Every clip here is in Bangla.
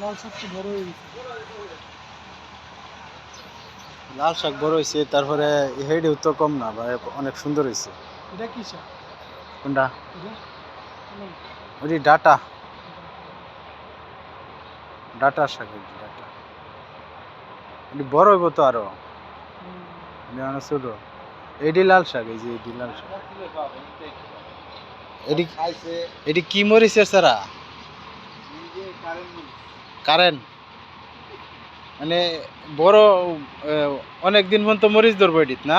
লাল শাক তো বড় হয়ে গেছে। লাল শাক বড় হয়েছে, তারপরে হেডিও তো কম না ভাই, অনেক সুন্দর হয়েছে। এটা কি শাক? কোনটা? এটা ওই ডাটা, ডাটা শাক, ডাটা এটি বড় হইব তো আরো, অনেক ছোট। এটি লাল শাক, এই যে এটি লাল শাক। এটি এটি কি মরিচের সারা? কারেন্ট মানে বড়, অনেক দিন পর্যন্ত মরিচ ধরবো এটিত না,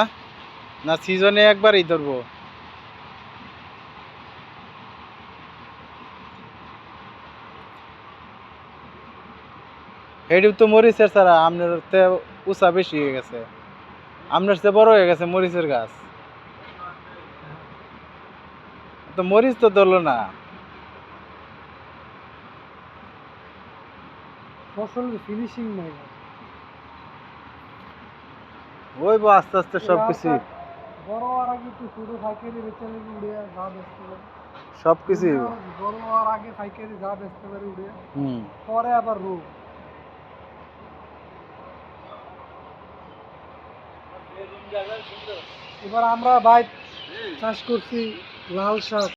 না সিজনে একবারই ধরবো? এটি তো মরিচের সারা, আপনার উঁচা বেশি হয়ে গেছে, আপনার চেয়ে বড় হয়ে গেছে মরিচের গাছ, তো মরিচ তো ধরলো না। ফসলের ফিনিশিং নাই। ওই আস্তে আস্তে সবকিছু, বড় হওয়ার আগে একটু ছোট পাইকারি বেচে উড়ে যা বেচতে পারে, সবকিছু। বড় হওয়ার আগে পাইকারি যা বেচতে পারে উড়ে, হুম। পরে আবার রোগ। এবার আমরা ভাই চাষ করছি লাল শাক।